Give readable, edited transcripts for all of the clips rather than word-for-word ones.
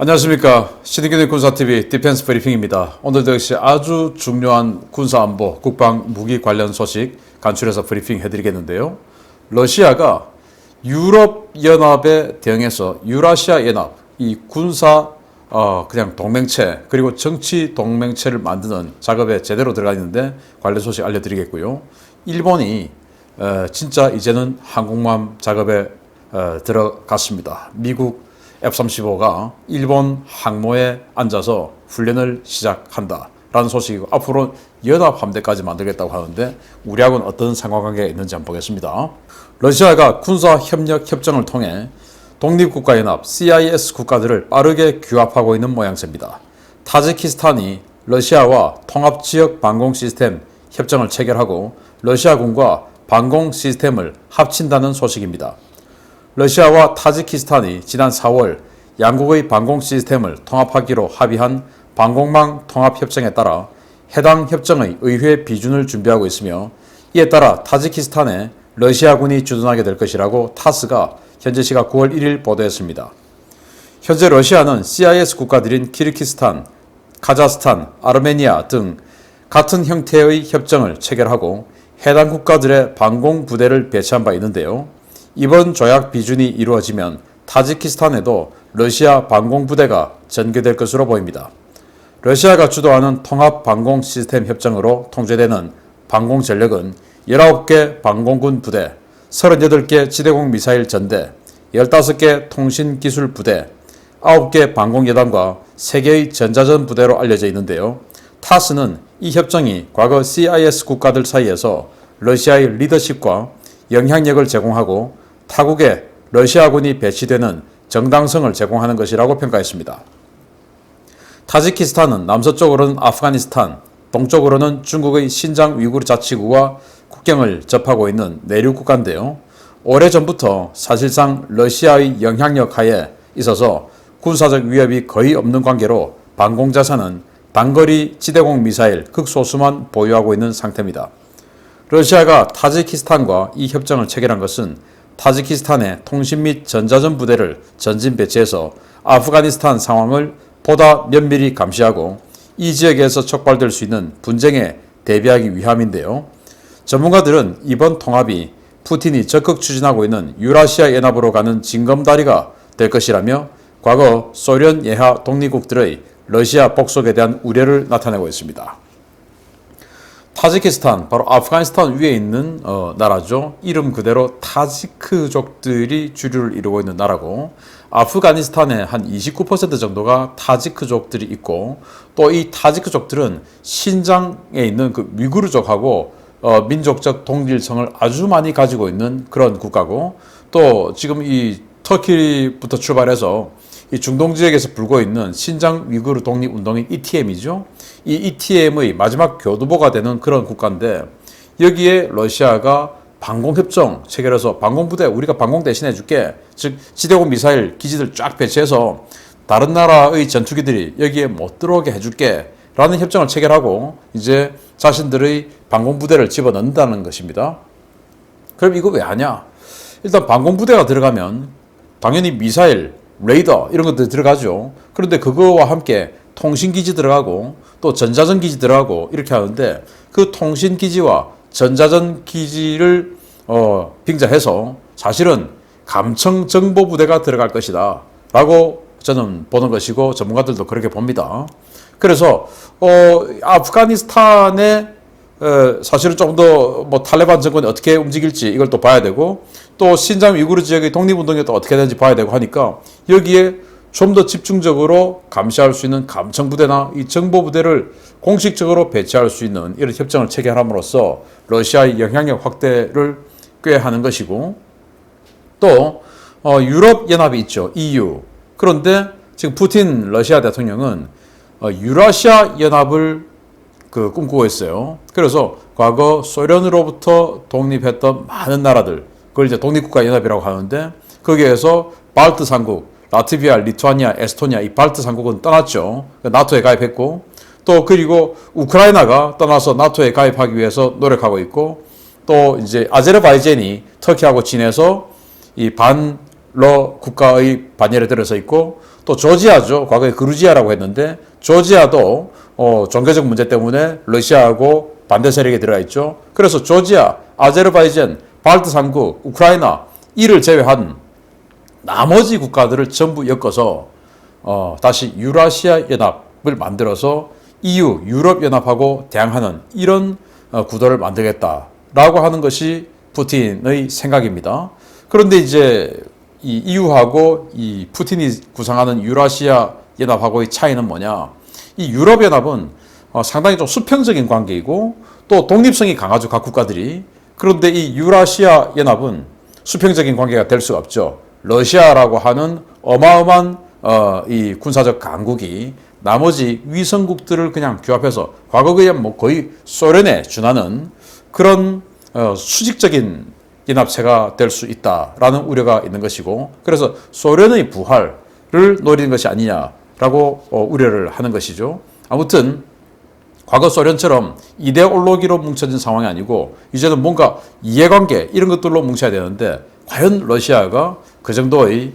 안녕하십니까. 신의균의 군사TV 디펜스 브리핑입니다. 오늘도 역시 아주 중요한 군사안보, 국방, 무기 관련 소식 간추려서 브리핑 해드리겠는데요. 러시아가 유럽연합에 대응해서 유라시아 연합, 이 군사 그냥 동맹체 그리고 정치 동맹체를 만드는 작업에 제대로 들어가 있는데 관련 소식 알려드리겠고요. 일본이 진짜 이제는 항공모함 작업에 들어갔습니다. 미국 F-35가 일본 항모에 앉아서 훈련을 시작한다 라는 소식이고, 앞으로 연합함대까지 만들겠다고 하는데 우리하고는 어떤 상관관계가 있는지 한번 보겠습니다. 러시아가 군사협력 협정을 통해 독립국가연합 CIS 국가들을 빠르게 규합하고 있는 모양새입니다. 타지키스탄이 러시아와 통합지역 방공 시스템 협정을 체결하고 러시아군과 방공 시스템을 합친다는 소식입니다. 러시아와 타지키스탄이 지난 4월 양국의 방공 시스템을 통합하기로 합의한 방공망 통합협정에 따라 해당 협정의 의회 비준을 준비하고 있으며, 이에 따라 타지키스탄에 러시아군이 주둔하게 될 것이라고 타스가 현재 시각 9월 1일 보도했습니다. 현재 러시아는 CIS 국가들인 키르기스탄, 카자흐스탄, 아르메니아 등 같은 형태의 협정을 체결하고 해당 국가들의 방공 부대를 배치한 바 있는데요. 이번 조약 비준이 이루어지면 타지키스탄에도 러시아 방공부대가 전개될 것으로 보입니다. 러시아가 주도하는 통합 방공 시스템 협정으로 통제되는 방공 전력은 19개 방공군 부대, 38개 지대공 미사일 전대, 15개 통신기술 부대, 9개 방공여단과 3개의 전자전 부대로 알려져 있는데요. 타스는 이 협정이 과거 CIS 국가들 사이에서 러시아의 리더십과 영향력을 제공하고 타국에 러시아군이 배치되는 정당성을 제공하는 것이라고 평가했습니다. 타지키스탄은 남서쪽으로는 아프가니스탄, 동쪽으로는 중국의 신장 위구르 자치구와 국경을 접하고 있는 내륙 국가인데요. 오래전부터 사실상 러시아의 영향력 하에 있어서 군사적 위협이 거의 없는 관계로 방공자산은 단거리 지대공 미사일 극소수만 보유하고 있는 상태입니다. 러시아가 타지키스탄과 이 협정을 체결한 것은 타지키스탄의 통신 및 전자전 부대를 전진 배치해서 아프가니스탄 상황을 보다 면밀히 감시하고 이 지역에서 촉발될 수 있는 분쟁에 대비하기 위함인데요. 전문가들은 이번 통합이 푸틴이 적극 추진하고 있는 유라시아 연합으로 가는 징검다리가 될 것이라며 과거 소련 예하 독립국들의 러시아 복속에 대한 우려를 나타내고 있습니다. 타지키스탄, 바로 아프가니스탄 위에 있는 나라죠. 이름 그대로 타지크족들이 주류를 이루고 있는 나라고, 아프가니스탄의 한 29% 정도가 타지크족들이 있고, 또 이 타지크족들은 신장에 있는 그 위구르족하고 민족적 동질성을 아주 많이 가지고 있는 그런 국가고, 또 지금 이 터키부터 출발해서 이 중동 지역에서 불고 있는 신장 위구르 독립운동인 ETM이죠. 이 ETM의 마지막 교두보가 되는 그런 국가인데, 여기에 러시아가 방공협정 체결해서 방공부대 우리가 방공 대신해 줄게, 즉 지대공 미사일 기지들 쫙 배치해서 다른 나라의 전투기들이 여기에 못 들어오게 해줄게 라는 협정을 체결하고 이제 자신들의 방공부대를 집어넣는다는 것입니다. 그럼 이거 왜 하냐? 일단 방공부대가 들어가면 당연히 미사일, 레이더 이런 것들 들어가죠. 그런데 그거와 함께 통신기지 들어가고 또 전자전기지 들어가고 이렇게 하는데, 그 통신기지와 전자전기지를 빙자해서 사실은 감청정보부대가 들어갈 것이다 라고 저는 보는 것이고, 전문가들도 그렇게 봅니다. 그래서 아프가니스탄의 사실은 조금 더 탈레반 정권이 어떻게 움직일지 이걸 또 봐야 되고, 또 신장 위구르 지역의 독립운동이 또 어떻게 되는지 봐야 되고 하니까 여기에 좀 더 집중적으로 감시할 수 있는 감청부대나 이 정보부대를 공식적으로 배치할 수 있는 이런 협정을 체결함으로써 러시아의 영향력 확대를 꾀하는 것이고, 또 유럽연합이 있죠. EU. 그런데 지금 푸틴 러시아 대통령은 유라시아 연합을 꿈꾸고 있어요. 그래서 과거 소련으로부터 독립했던 많은 나라들, 그걸 이제 독립국가 연합이라고 하는데, 거기에서 발트 삼국, 라트비아, 리투아니아, 에스토니아 이 발트 삼국은 떠났죠. 나토에 가입했고, 또 그리고 우크라이나가 떠나서 나토에 가입하기 위해서 노력하고 있고, 또 이제 아제르바이잔이 터키하고 친해서 이 반 국가의 반열에 들어서 있고, 또 조지아죠. 과거에 그루지아라고 했는데 조지아도 종교적 문제 때문에 러시아하고 반대 세력에 들어가 있죠. 그래서 조지아, 아제르바이잔, 발트 3국, 우크라이나 이를 제외한 나머지 국가들을 전부 엮어서 다시 유라시아 연합을 만들어서 EU, 유럽 연합하고 대항하는 이런 구도를 만들겠다라고 하는 것이 푸틴의 생각입니다. 그런데 이제 이 EU하고 이 푸틴이 구상하는 유라시아 연합하고의 차이는 뭐냐? 이 유럽 연합은 상당히 좀 수평적인 관계이고 또 독립성이 강하죠, 각 국가들이. 그런데 이 유라시아 연합은 수평적인 관계가 될 수가 없죠. 러시아라고 하는 어마어마한 이 군사적 강국이 나머지 위성국들을 그냥 규합해서 과거에 뭐 거의 소련에 준하는 그런 수직적인 연합체가 될 수 있다라는 우려가 있는 것이고, 그래서 소련의 부활을 노리는 것이 아니냐라고 우려를 하는 것이죠. 아무튼 과거 소련처럼 이데올로기로 뭉쳐진 상황이 아니고 이제는 뭔가 이해관계 이런 것들로 뭉쳐야 되는데, 과연 러시아가 그 정도의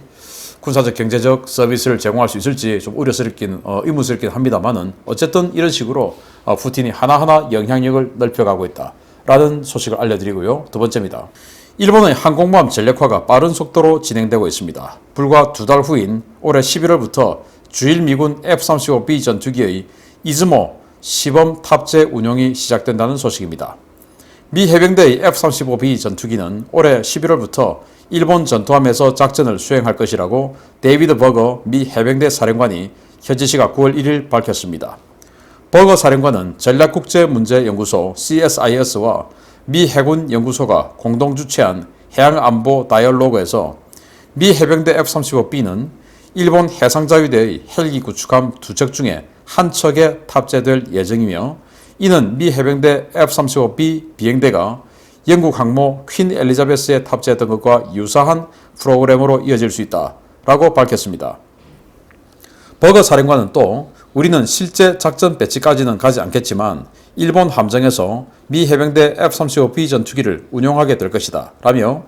군사적 경제적 서비스를 제공할 수 있을지 좀 의문스럽긴 합니다만은, 어쨌든 이런 식으로 푸틴이 하나하나 영향력을 넓혀가고 있다라는 소식을 알려드리고요. 두 번째입니다. 일본의 항공모함 전력화가 빠른 속도로 진행되고 있습니다. 불과 2달 후인 올해 11월부터 주일 미군 F-35B 전투기의 이즈모 시범 탑재 운용이 시작된다는 소식입니다. 미 해병대의 F-35B 전투기는 올해 11월부터 일본 전투함에서 작전을 수행할 것이라고 데이비드 버거 미 해병대 사령관이 현지 시각 9월 1일 밝혔습니다. 버거 사령관은 전략국제문제연구소 CSIS와 미 해군 연구소가 공동 주최한 해양안보 다이얼로그에서 미 해병대 F-35B는 일본 해상자위대의 헬기 구축함 2척 중에 한 척에 탑재될 예정이며, 이는 미 해병대 F-35B 비행대가 영국 항모 퀸 엘리자베스에 탑재했던 것과 유사한 프로그램으로 이어질 수 있다라고 밝혔습니다. 버거 사령관은 또 우리는 실제 작전 배치까지는 가지 않겠지만 일본 함정에서 미 해병대 F-35B 전투기를 운용하게 될 것이다 라며,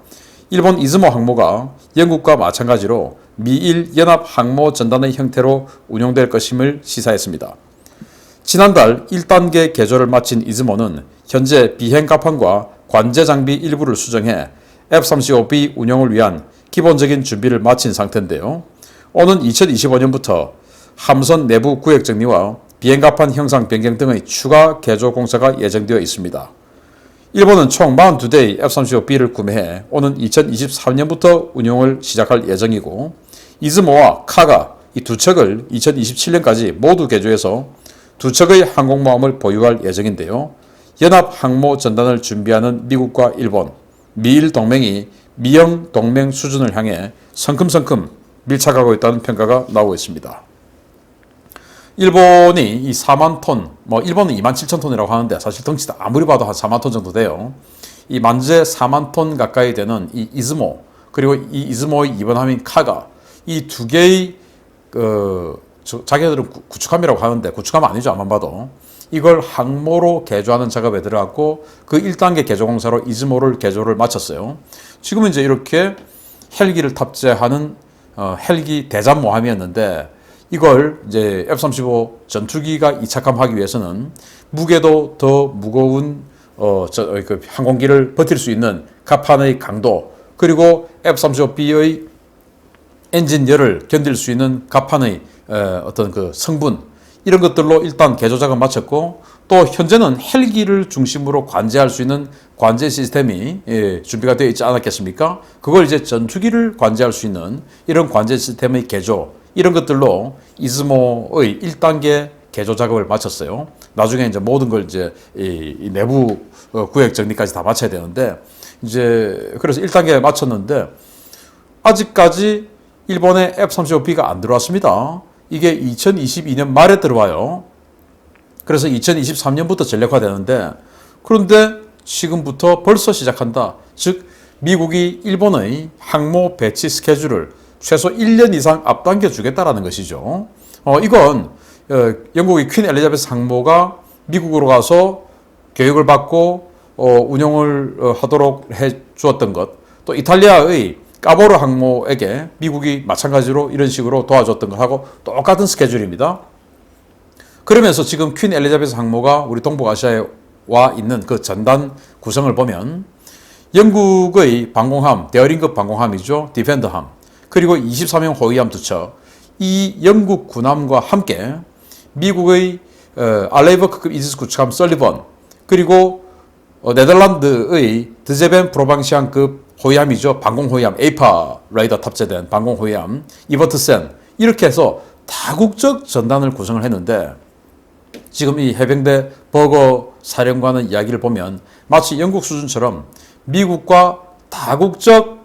일본 이즈모 항모가 영국과 마찬가지로 미일 연합 항모 전단의 형태로 운용될 것임을 시사했습니다. 지난달 1단계 개조를 마친 이즈모는 현재 비행 갑판과 관제 장비 일부를 수정해 F-35B 운용을 위한 기본적인 준비를 마친 상태인데요. 오는 2025년부터 함선 내부 구획 정리와 비행 갑판 형상 변경 등의 추가 개조 공사가 예정되어 있습니다. 일본은 총 42대의 F-35B를 구매해 오는 2023년부터 운용을 시작할 예정이고, 이즈모와 카가 이 두 척을 2027년까지 모두 개조해서 두 척의 항공모함을 보유할 예정인데요. 연합 항모 전단을 준비하는 미국과 일본, 미일 동맹이 미영 동맹 수준을 향해 성큼성큼 밀착하고 있다는 평가가 나오고 있습니다. 일본이 이 4만 톤, 일본은 2만 7천 톤이라고 하는데 사실 덩치도 아무리 봐도 한 4만 톤 정도 돼요. 이 만재 4만 톤 가까이 되는 이 이즈모, 그리고 이 이즈모의 이번함인 카가, 이 두 개의 자기들은 구축함이라고 하는데 구축함 아니죠, 아만 봐도. 이걸 항모로 개조하는 작업에 들어갔고, 그 1단계 개조 공사로 이즈모를 개조를 마쳤어요. 지금은 이제 이렇게 헬기를 탑재하는 헬기 대잠모함이었는데, 이걸 이제 F-35 전투기가 이착함하기 위해서는 무게도 더 무거운 그 항공기를 버틸 수 있는 갑판의 강도, 그리고 F-35B의 엔진열을 견딜 수 있는 갑판의 어떤 그 성분, 이런 것들로 일단 개조 작업 마쳤고, 또 현재는 헬기를 중심으로 관제할 수 있는 관제 시스템이 준비가 되어 있지 않았겠습니까? 그걸 이제 전투기를 관제할 수 있는 이런 관제 시스템의 개조, 이런 것들로 이즈모의 1단계 개조 작업을 마쳤어요. 나중에 이제 모든 걸 이제 이 내부 구획 정리까지 다 마쳐야 되는데, 이제 그래서 1단계 마쳤는데 아직까지 일본의 F-35B가 안 들어왔습니다. 이게 2022년 말에 들어와요. 그래서 2023년부터 전력화되는데, 그런데 지금부터 벌써 시작한다. 즉 미국이 일본의 항모 배치 스케줄을 최소 1년 이상 앞당겨 주겠다라는 것이죠. 이건 영국의 퀸 엘리자베스 항모가 미국으로 가서 교육을 받고 운영을 하도록 해 주었던 것, 또 이탈리아의 까보르 항모에게 미국이 마찬가지로 이런 식으로 도와줬던 것하고 똑같은 스케줄입니다. 그러면서 지금 퀸 엘리자베스 항모가 우리 동북아시아에 와 있는 그 전단 구성을 보면 영국의 방공함, 데어링급 방공함이죠. 디펜더함. 그리고 23형 호위함 두 척. 이 영국 군함과 함께 미국의 알레이버크급 이지스 구축함 설리번, 그리고 네덜란드의 드제벤 프로방시안급 호위함이죠. 방공호위함, 에이파 라이더 탑재된 방공호위함 이버트센, 이렇게 해서 다국적 전단을 구성을 했는데, 지금 이 해병대 버거 사령관의 이야기를 보면 마치 영국 수준처럼 미국과 다국적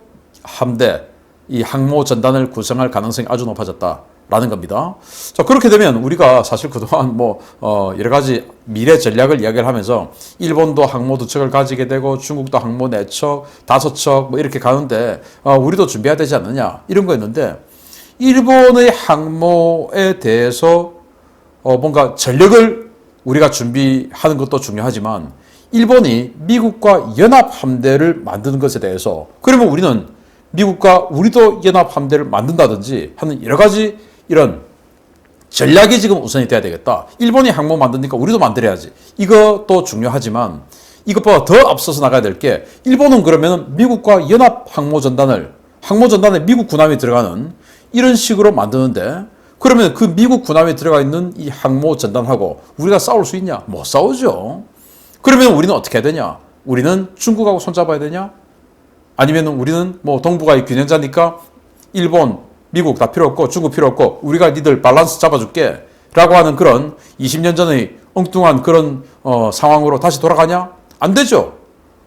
함대, 이 항모 전단을 구성할 가능성이 아주 높아졌다라는 겁니다. 자, 그렇게 되면 우리가 사실 그동안 여러 가지 미래 전략을 이야기를 하면서 일본도 항모 두 척을 가지게 되고 중국도 항모 네 척, 다섯 척 이렇게 가는데 우리도 준비해야 되지 않느냐 이런 거였는데, 일본의 항모에 대해서 뭔가 전력을 우리가 준비하는 것도 중요하지만 일본이 미국과 연합 함대를 만드는 것에 대해서, 그러면 우리는 미국과 우리도 연합 함대를 만든다든지 하는 여러 가지 이런 전략이 지금 우선이 돼야 되겠다. 일본이 항모 만드니까 우리도 만들어야지. 이것도 중요하지만 이것보다 더 앞서서 나가야 될 게, 일본은 그러면 미국과 연합 항모 전단에 미국 군함이 들어가는 이런 식으로 만드는데, 그러면 그 미국 군함에 들어가 있는 이 항모 전단하고 우리가 싸울 수 있냐? 못 싸우죠. 그러면 우리는 어떻게 해야 되냐? 우리는 중국하고 손잡아야 되냐? 아니면 우리는 동북아의 균형자니까 일본, 미국 다 필요 없고 중국 필요 없고 우리가 니들 밸런스 잡아줄게 라고 하는 그런 20년 전의 엉뚱한 그런 상황으로 다시 돌아가냐? 안 되죠.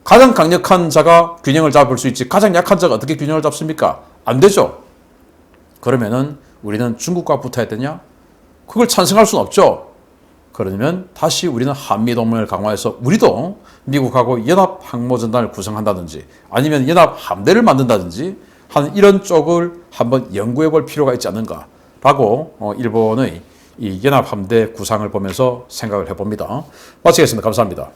가장 강력한 자가 균형을 잡을 수 있지, 가장 약한 자가 어떻게 균형을 잡습니까? 안 되죠. 그러면은 우리는 중국과 붙어야 되냐? 그걸 찬성할 수는 없죠. 그러면 다시 우리는 한미동맹을 강화해서 우리도 미국하고 연합 항모전단을 구성한다든지 아니면 연합 함대를 만든다든지 하는 이런 쪽을 한번 연구해 볼 필요가 있지 않는가라고 일본의 이 연합 함대 구상을 보면서 생각을 해봅니다. 마치겠습니다. 감사합니다.